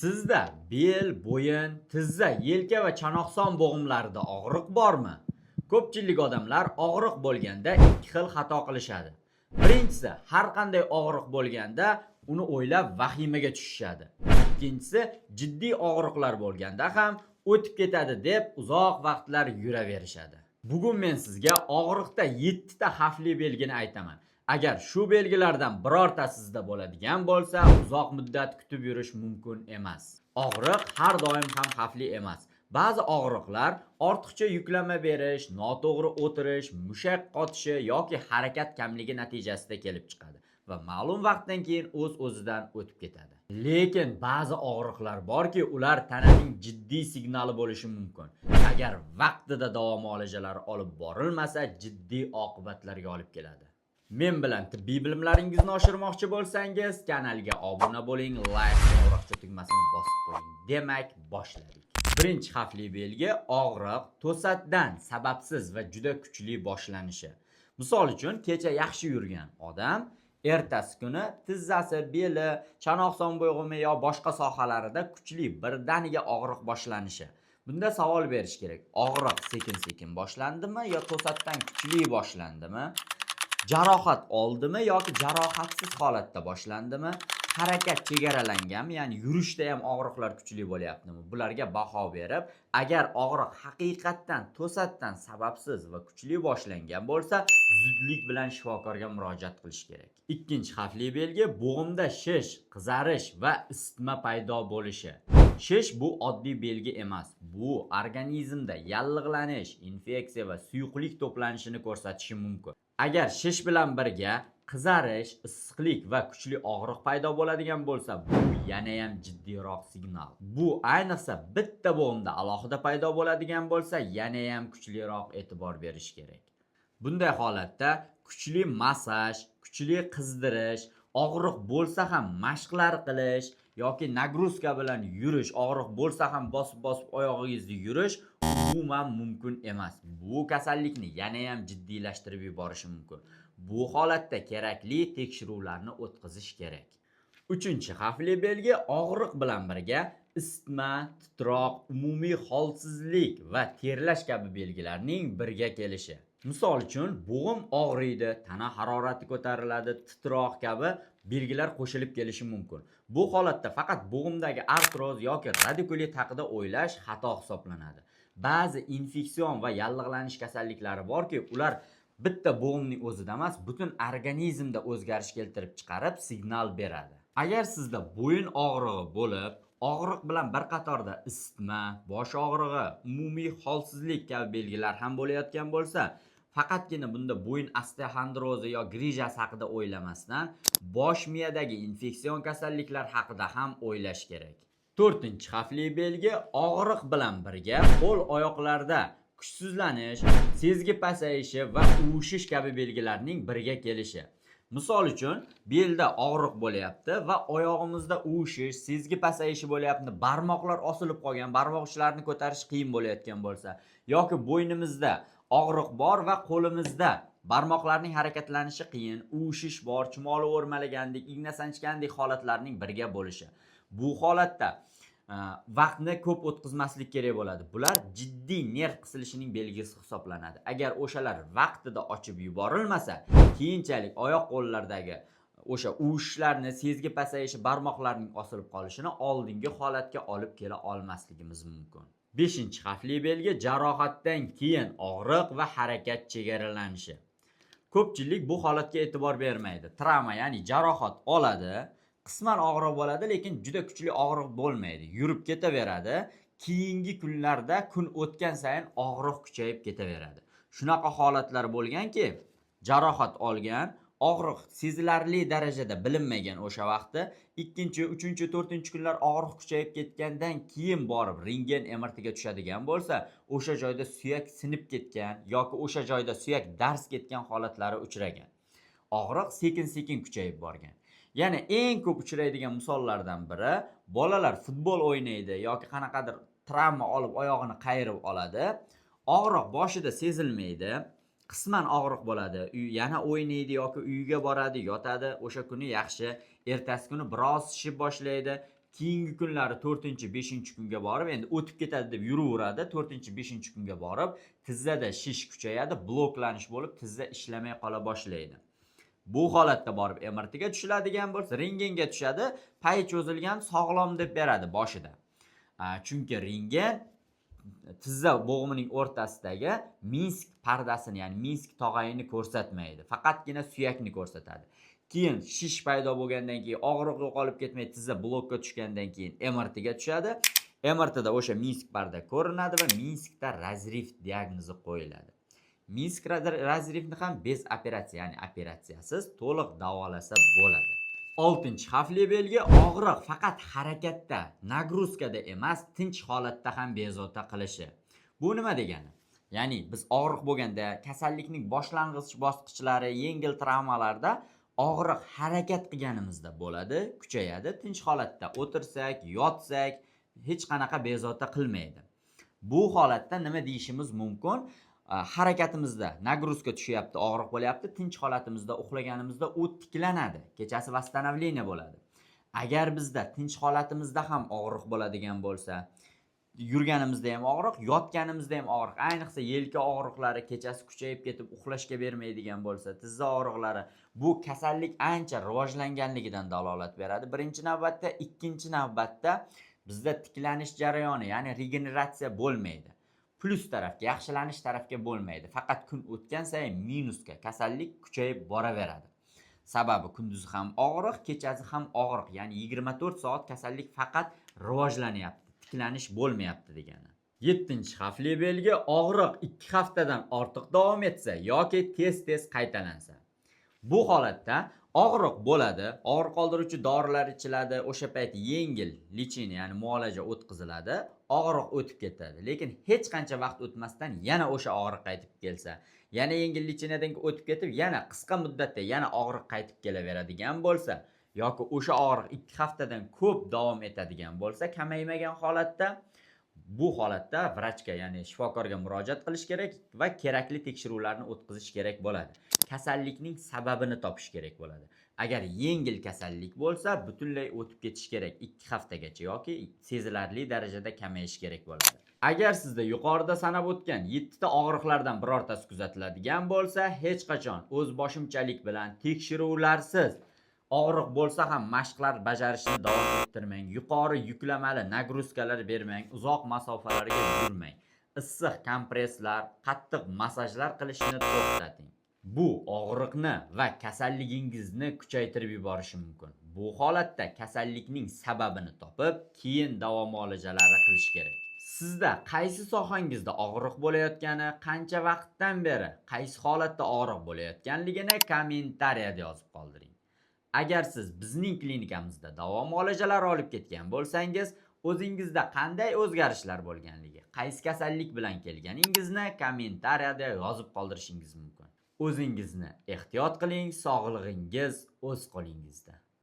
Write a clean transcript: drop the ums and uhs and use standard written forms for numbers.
Sizda bel, bo'yin, tizza, yelka va chanoqson bo'g'imlarida og'riq bormi? Ko'pchilik odamlar og'riq bo'lganda ikki xil xato qilishadi. Birinchisi, har qanday og'riq bo'lganda uni o'ylab vahimaga tushishadi. Ikkinchisi, jiddiy og'riqlar bo'lganda ham o'tib ketadi deb uzoq vaqtlar yuraverishadi. Bugun men sizga og'riqda 7 ta xavfli belgini aytaman. Agar shu belgilardan birortasi sizda bo'ladigan bo'lsa, uzoq muddat kutib yurish mumkin emas. Og'riq har doim ham xavfli emas. Ba'zi og'riqlar ortiqcha yuklama berish, noto'g'ri o'tirish, mushak qotishi yoki harakat kamligi natijasida kelib chiqadi va ma'lum vaqtdan keyin o'z-o'zidan o'tib ketadi. Lekin ba'zi og'riqlar borki, ular tananing jiddiy signali bo'lishi mumkin. Agar vaqtida davo muolajalari olib borilmasa, jiddiy oqibatlarga olib keladi. Men bilan tibbiy bilimlaringizni oshirmoqchi bo'lsangiz, kanalga obuna bo'ling, like va qo'ng'iroqcha tugmasini bosib qo'ying. Demak, boshladik. Birinchi xavfli belgi og'riq to'satdan sababsiz va juda kuchli boshlanishi. Misol uchun, kecha yaxshi yurgan odam ertasi kuni tizzasi, beli, chanoqson bo'g'imi yo boshqa sohalarida kuchli birdaniga og'riq boshlanishi. Bunda savol berish kerak. Og'riq sekin-sekin boshlandimi yo to'satdan kuchli boshlandimi? Jarohat oldimi yoki jarohatsiz holatda boshlandimi? Harakat chegaralanganmi, ya'ni yurishda ham og'riqlar kuchli bo'lyaptimi? Bularga baho berib, agar og'riq haqiqatdan to'satdan sababsiz va kuchli boshlangan bo'lsa, zudlik bilan shifokorga murojaat qilish kerak. Ikkinchi xavfli belgi bo'g'imda shish, qizarish va isitma paydo bo'lishi. Shish bu oddiy belgi emas. Bu organizmda yallig'lanish, infeksiya va suyuqlik to'planishini ko'rsatishi mumkin. Agar shish bilan birga qizarish, issiqlik va kuchli og'riq paydo bo'ladigan bo'lsa, bu yana ham jiddiyroq signal. Bu ayniqsa bitta bo'g'imda alohida paydo bo'ladigan bo'lsa, yana ham kuchliroq e'tibor berish kerak. Bunday holatda kuchli massaj, kuchli qizdirish, og'riq bo'lsa ham mashqlar qilish yoki nagruzka bilan yurish, og'riq bo'lsa ham bosib-bosib oyog'ingizni yurish umuman mumkin emas. Bu kasallikni yana ham jiddiylashtirib yuborishi mumkin. Bu holatda kerakli tekshiruvlarni o'tkazish kerak. Uchinchi xavfli belgi og'riq bilan birga isitma, titroq, umumiy holsizlik va terlash kabi belgilarning birga kelishi. Misol uchun, bo'g'im og'riydi, tana harorati ko'tariladi, titroq kabi belgilar qo'shilib kelishi mumkin. Bu holatda faqat bo'g'imdagi artroz yoki radikulit haqida o'ylash xato hisoblanadi. Ba'zi infeksion va yallig'lanish kasalliklari borki, ular bitta bo'g'imning o'zida emas, butun organizmda o'zgarish keltirib chiqarib, signal beradi. Agar sizda bo'yin og'rig'i bo'lib, og'riq bilan bir qatorda isitma, bosh og'rig'i, umumiy holsizlik kabi belgilar ham bo'layotgan bo'lsa, faqatgina bunda bo'yin osteoxondrozi yo grijasi haqida o'ylamasdan, bosh miyadagi infeksion kasalliklar haqida ham o'ylash kerak. To'rtinchi xavfli belgi og'riq bilan birga qo'l-oyoqlarda kuchsizlanish, sezgi pasayishi va uvishish kabi belgilarning birga kelishi. Misol uchun, belda og'riq bo'lyapti va oyog'imizda uvishish, sezgi pasayishi bo'lyapti, barmoqlar osilib qolgan, barmoq uchlarini ko'tarish qiyin bo'layotgan bo'lsa, yoki bo'ynimizda og'riq bor va qo'limizda barmoqlarning harakatlanishi qiyin, uvishish bor, chumoli o'rmalagandek, igna sanchgandek holatlarning birga bo'lishi. Bu holatda vaqtni ko'p o'tkazmaslik kerak bo'ladi. Bular jiddiy nerv qisilishining belgisi hisoblanadi. Agar o'shalar vaqtida ochib yuborilmasa, keyinchalik oyoq qo'llardagi o'sha uvishlarni, sezgi pasayishi, barmoqlarning osilib qolishini oldingi holatga olib kela olmasligimiz mumkin. Beshinchi xavfli belgi jarohatdan keyin og'riq va harakat chegaralanishi. Ko'pchilik bu holatga e'tibor bermaydi. Travma, ya'ni jarohat oladi, qisman og'riq bo'ladi, lekin juda kuchli og'riq bo'lmaydi. Yurib ketaveradi. Keyingi kunlarda kun o'tgan sayin og'riq kuchayib ketaveradi. Shunaqa holatlar bo'lganki, jarohat olgan, og'riq sezilarli darajada bilinmagan o'sha vaqtda, 2-chi, 3-chi, 4-chi kunlar og'riq kuchayib ketgandan keyin borib rentgen MRTga tushadigan bo'lsa, o'sha joyda suyak sinib ketgan yoki o'sha joyda suyak darz ketgan holatlari uchragan. Og'riq sekin-sekin kuchayib borgan. Yana eng ko'p uchraydigan misollardan biri, bolalar futbol o'ynaydi yoki qanaqadir travma olib oyog'ini qayirib oladi. Og'riq boshida sezilmaydi, qisman og'riq bo'ladi. Yana o'ynaydi yoki uyiga boradi, yotadi. O'sha kuni yaxshi, ertasi kuni biroz shishib boshlaydi. keyingi kunlari 4-5 kunga borib endi o'tib ketadi deb yuraveradi. 4-5 kunga borib tizzada shish kuchayadi, bloklanish bo'lib tizza ishlamay qola boshlaydi. Bu holatda borib MRT ga tushiladigan bo'lsa, rentgenga tushadi, pay cho'zilgan sog'lom deb beradi boshida. Chunki rentgen tizza bo'g'imining o'rtasidagi Minsk pardasini, ya'ni Minsk tog'ayini ko'rsatmaydi. Faqatgina suyakni ko'rsatadi. Keyin shish paydo bo'lgandan keyin og'riq yo'qolib ketmay tizza blokka tushgandan keyin MRT ga tushadi. MRT da o'sha Minsk parda ko'rinadi va Minskda razriv diagnozi qo'yiladi. Minsk razrivni ham bez operatsiya, ya'ni operatsiyasiz to'liq davolasa bo'ladi. 6-xavfli belgi og'riq faqat harakatda, nagruzkada emas, tinch holatda ham bezovta qilishi. Bu nima degani? Ya'ni biz og'riq bo'lganda kasallikning boshlang'ich bosqichlari, yengil travmalarda og'riq harakat qilganimizda bo'ladi, kuchayadi, tinch holatda o'tirsak, yotsak hech qanaqa bezovta qilmaydi. Bu holatda nima deyishimiz mumkin? Harakatimizda nagruzka tushyapti, og'riq bo'lyapti, tinch holatimizda uxlaganimizda u tiklanadi, kechasi vastanovleniya bo'ladi. Agar bizda tinch holatimizda ham og'riq bo'ladigan bo'lsa, yurganimizda ham og'riq, yotganimizda ham og'riq, ayniqsa yelka og'riqlari kechasi kuchayib ketib uxlashga bermaydigan bo'lsa, tizza og'riqlari, bu kasallik ancha rivojlanganligidan dalolat beradi. Birinchi navbatda, ikkinchi navbatda bizda tiklanish jarayoni, ya'ni regeneratsiya bo'lmaydi. Plus tarafga, yaxshilanish tarafga bo'lmaydi. Faqat kun o'tgan sayin minusga kasallik kuchayib boraveradi. Sababi kunduzi ham og'riq, kechasi ham og'riq, ya'ni 24 soat kasallik faqat rivojlanyapti, tiklanish bo'lmayapti degani. 7-xavfli belgi og'riq 2 haftadan ortiq davom etsa yoki tez-tez qaytalansa. Bu holatda og'riq bo'ladi, og'riq qoldiruvchi dorilar ichiladi, o'sha payt yengil lecheniya, ya'ni muolaja o'tkaziladi, og'riq o'tib ketadi. Lekin hech qancha vaqt o'tmasdan yana o'sha og'riq qaytib kelsa, yana yengil lecheniyadan o'tib ketib, yana qisqa muddatda yana og'riq qaytib kelaveradigan bo'lsa, yoki o'sha og'riq 2 haftadan ko'p davom etadigan bo'lsa, kamaymagan holatda, bu holatda vrachga, ya'ni shifokorga murojaat qilish kerak va kerakli tekshiruvlarni o'tkazish kerak bo'ladi. Kasallikning sababini topish kerak bo'ladi. Agar yengil kasallik bo'lsa, butunlay o'tib ketish kerak 2 haftagacha yoki sezilarli darajada kamayish kerak bo'ladi. Agar sizda yuqorida sanab o'tgan 7 ta og'riqlardan birortasi kuzatiladigan bo'lsa, hech qachon o'z boshimchalik bilan tekshiruvlarsiz og'riq bo'lsa ham mashqlar bajarishni davom ettirmang. Yuqori yuklamali nagruzkalar bermang, uzoq masofalarga yurmang. Issiq kompresslar, qattiq massajlar qilishni to'xtating. Bu og'riqni va kasalligingizni kuchaytirib yuborishi mumkin. Bu holatda kasallikning sababini topib, keyin davo muolajalari qilish kerak. Sizda qaysi sohangizda og'riq bo'layotgani, qancha vaqtdan beri, qaysi holatda og'riq bo'layotganligini kommentariyada yozib qoldiring. Agar siz bizning klinikamizda davo muolajalari olib ketgan bo'lsangiz, o'zingizda qanday o'zgarishlar bo'lganligi, qaysi kasallik bilan kelganingizni kommentariyada yozib qoldirishingiz mumkin. O'zingizni ehtiyot qiling, sog'lig'ingiz o'z qo'lingizda.